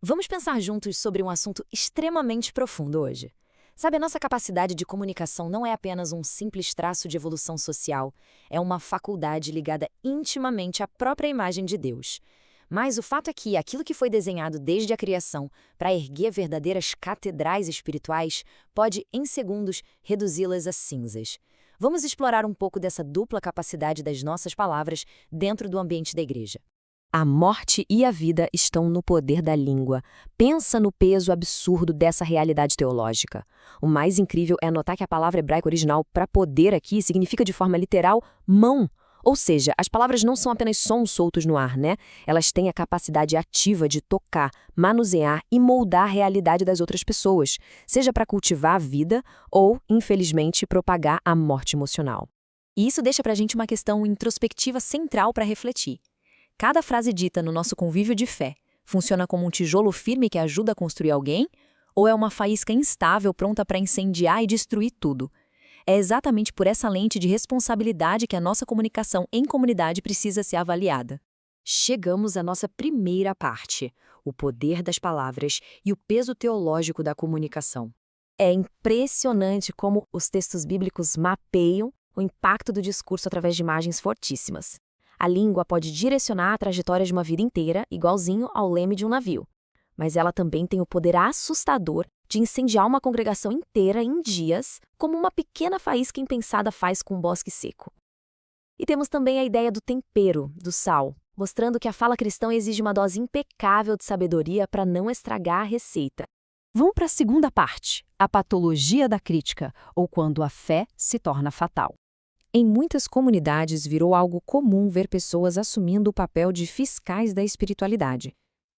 Vamos pensar juntos sobre um assunto extremamente profundo hoje. Sabe, a nossa capacidade de comunicação não é apenas um simples traço de evolução social, é uma faculdade ligada intimamente à própria imagem de Deus. Mas o fato é que aquilo que foi desenhado desde a criação para erguer verdadeiras catedrais espirituais pode, em segundos, reduzi-las a cinzas. Vamos explorar um pouco dessa dupla capacidade das nossas palavras dentro do ambiente da igreja. A morte e a vida estão no poder da língua. Pensa no peso absurdo dessa realidade teológica. O mais incrível é notar que a palavra hebraica original para poder aqui significa de forma literal mão. Ou seja, as palavras não são apenas sons soltos no ar, né? Elas têm a capacidade ativa de tocar, manusear e moldar a realidade das outras pessoas, seja para cultivar a vida ou, infelizmente, propagar a morte emocional. E isso deixa para a gente uma questão introspectiva central para refletir. Cada frase dita no nosso convívio de fé funciona como um tijolo firme que ajuda a construir alguém? Ou é uma faísca instável pronta para incendiar e destruir tudo? É exatamente por essa lente de responsabilidade que a nossa comunicação em comunidade precisa ser avaliada. Chegamos à nossa primeira parte, o poder das palavras e o peso teológico da comunicação. É impressionante como os textos bíblicos mapeiam o impacto do discurso através de imagens fortíssimas. A língua pode direcionar a trajetória de uma vida inteira, igualzinho ao leme de um navio. Mas ela também tem o poder assustador de incendiar uma congregação inteira em dias, como uma pequena faísca impensada faz com um bosque seco. E temos também a ideia do tempero, do sal, mostrando que a fala cristã exige uma dose impecável de sabedoria para não estragar a receita. Vamos para a segunda parte, a patologia da crítica, ou quando a fé se torna fatal. Em muitas comunidades virou algo comum ver pessoas assumindo o papel de fiscais da espiritualidade.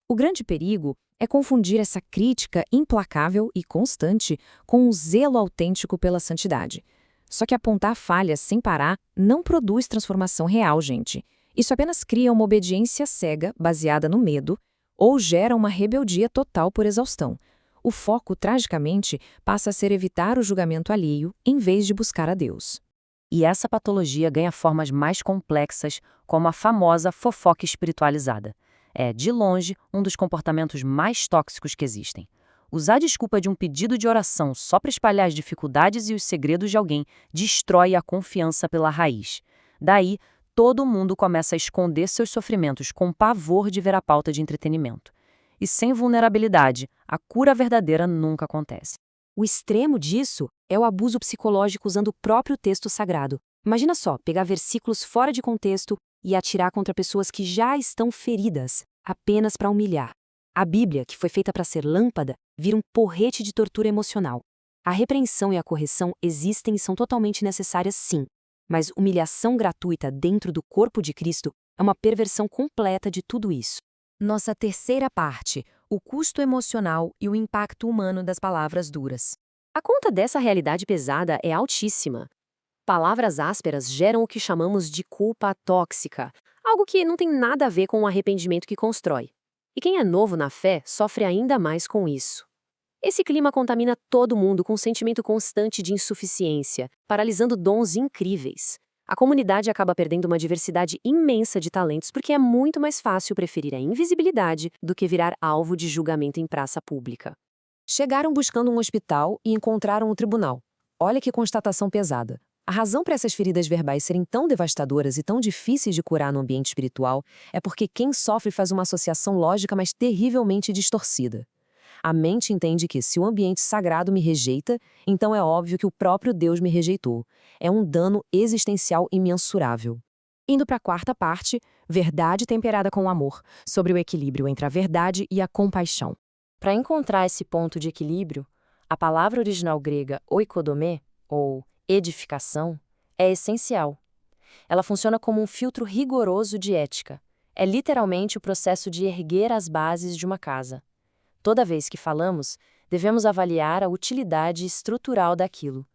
O grande perigo é confundir essa crítica implacável e constante com um zelo autêntico pela santidade. Só que apontar falhas sem parar não produz transformação real, gente. Isso apenas cria uma obediência cega, baseada no medo, ou gera uma rebeldia total por exaustão. O foco, tragicamente, passa a ser evitar o julgamento alheio em vez de buscar a Deus. E essa patologia ganha formas mais complexas, como a famosa fofoca espiritualizada. É, de longe, um dos comportamentos mais tóxicos que existem. Usar a desculpa de um pedido de oração só para espalhar as dificuldades e os segredos de alguém destrói a confiança pela raiz. Daí, todo mundo começa a esconder seus sofrimentos com pavor de ver a pauta de entretenimento. E sem vulnerabilidade, a cura verdadeira nunca acontece. O extremo disso é o abuso psicológico usando o próprio texto sagrado. Imagina só, pegar versículos fora de contexto e atirar contra pessoas que já estão feridas, apenas para humilhar. A Bíblia, que foi feita para ser lâmpada, vira um porrete de tortura emocional. A repreensão e a correção existem e são totalmente necessárias, sim. Mas humilhação gratuita dentro do corpo de Cristo é uma perversão completa de tudo isso. Nossa terceira parte, o custo emocional e o impacto humano das palavras duras. A conta dessa realidade pesada é altíssima. Palavras ásperas geram o que chamamos de culpa tóxica, algo que não tem nada a ver com o arrependimento que constrói. E quem é novo na fé sofre ainda mais com isso. Esse clima contamina todo mundo com um sentimento constante de insuficiência, paralisando dons incríveis. A comunidade acaba perdendo uma diversidade imensa de talentos porque é muito mais fácil preferir a invisibilidade do que virar alvo de julgamento em praça pública. Chegaram buscando um hospital e encontraram um tribunal. Olha que constatação pesada. A razão para essas feridas verbais serem tão devastadoras e tão difíceis de curar no ambiente espiritual é porque quem sofre faz uma associação lógica, mas terrivelmente distorcida. A mente entende que, se o ambiente sagrado me rejeita, então é óbvio que o próprio Deus me rejeitou. É um dano existencial imensurável. Indo para a quarta parte, verdade temperada com amor, sobre o equilíbrio entre a verdade e a compaixão. Para encontrar esse ponto de equilíbrio, a palavra original grega oikodomé, ou edificação, é essencial. Ela funciona como um filtro rigoroso de ética. É literalmente o processo de erguer as bases de uma casa. Toda vez que falamos, devemos avaliar a utilidade estrutural daquilo.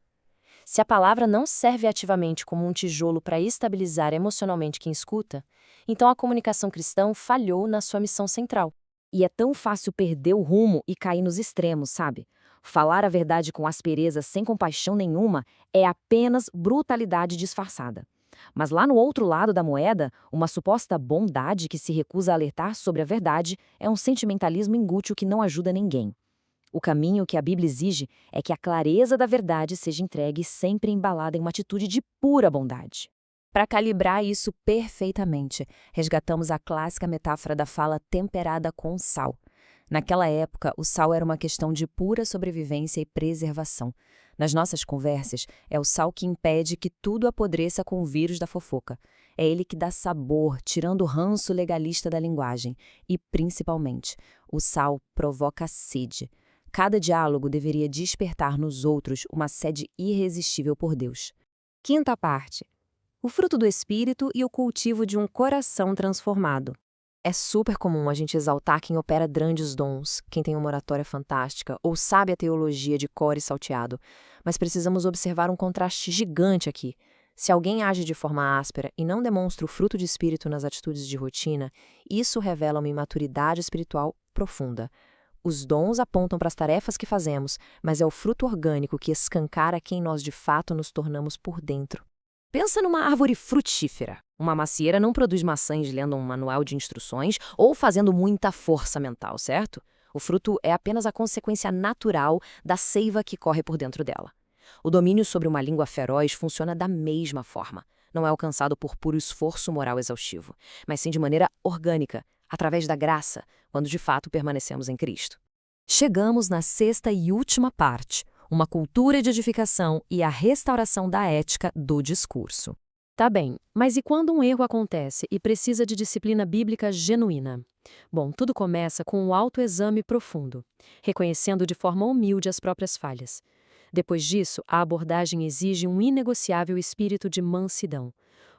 Se a palavra não serve ativamente como um tijolo para estabilizar emocionalmente quem escuta, então a comunicação cristã falhou na sua missão central. E é tão fácil perder o rumo e cair nos extremos, sabe? Falar a verdade com aspereza sem compaixão nenhuma é apenas brutalidade disfarçada. Mas lá no outro lado da moeda, uma suposta bondade que se recusa a alertar sobre a verdade é um sentimentalismo ingútil que não ajuda ninguém. O caminho que a Bíblia exige é que a clareza da verdade seja entregue sempre embalada em uma atitude de pura bondade. Para calibrar isso perfeitamente, resgatamos a clássica metáfora da fala temperada com sal. Naquela época, o sal era uma questão de pura sobrevivência e preservação. Nas nossas conversas, é o sal que impede que tudo apodreça com o vírus da fofoca. É ele que dá sabor, tirando o ranço legalista da linguagem. E, principalmente, o sal provoca sede. Cada diálogo deveria despertar nos outros uma sede irresistível por Deus. Quinta parte. O fruto do Espírito e o cultivo de um coração transformado. É super comum a gente exaltar quem opera grandes dons, quem tem uma oratória fantástica ou sabe a teologia de cor e salteado, mas precisamos observar um contraste gigante aqui. Se alguém age de forma áspera e não demonstra o fruto de espírito nas atitudes de rotina, isso revela uma imaturidade espiritual profunda. Os dons apontam para as tarefas que fazemos, mas é o fruto orgânico que escancara quem nós de fato nos tornamos por dentro. Pensa numa árvore frutífera. Uma macieira não produz maçãs lendo um manual de instruções ou fazendo muita força mental, certo? O fruto é apenas a consequência natural da seiva que corre por dentro dela. O domínio sobre uma língua feroz funciona da mesma forma. Não é alcançado por puro esforço moral exaustivo, mas sim de maneira orgânica, através da graça, quando de fato permanecemos em Cristo. Chegamos na sexta e última parte, uma cultura de edificação e a restauração da ética do discurso. Tá bem, mas e quando um erro acontece e precisa de disciplina bíblica genuína? Bom, tudo começa com um autoexame profundo, reconhecendo de forma humilde as próprias falhas. Depois disso, a abordagem exige um inegociável espírito de mansidão.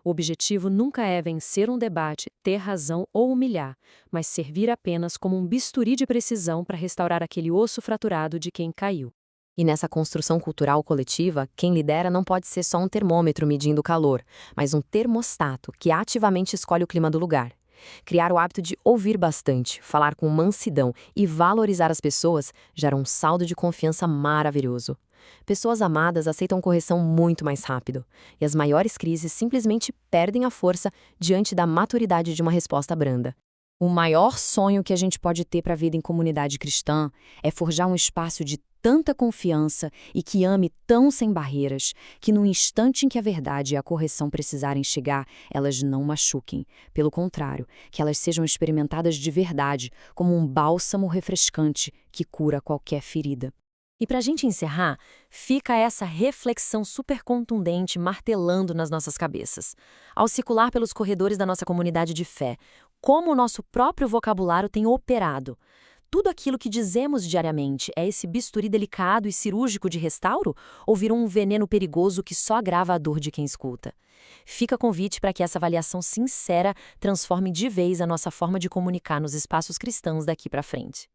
O objetivo nunca é vencer um debate, ter razão ou humilhar, mas servir apenas como um bisturi de precisão para restaurar aquele osso fraturado de quem caiu. E nessa construção cultural coletiva, quem lidera não pode ser só um termômetro medindo o calor, mas um termostato que ativamente escolhe o clima do lugar. Criar o hábito de ouvir bastante, falar com mansidão e valorizar as pessoas gera um saldo de confiança maravilhoso. Pessoas amadas aceitam correção muito mais rápido, e as maiores crises simplesmente perdem a força diante da maturidade de uma resposta branda. O maior sonho que a gente pode ter para a vida em comunidade cristã é forjar um espaço de tanta confiança e que ame tão sem barreiras, que no instante em que a verdade e a correção precisarem chegar, elas não machuquem. Pelo contrário, que elas sejam experimentadas de verdade, como um bálsamo refrescante que cura qualquer ferida. E para a gente encerrar, fica essa reflexão super contundente martelando nas nossas cabeças. Ao circular pelos corredores da nossa comunidade de fé, como o nosso próprio vocabulário tem operado? Tudo aquilo que dizemos diariamente é esse bisturi delicado e cirúrgico de restauro ou virou um veneno perigoso que só agrava a dor de quem escuta? Fica convite para que essa avaliação sincera transforme de vez a nossa forma de comunicar nos espaços cristãos daqui para frente.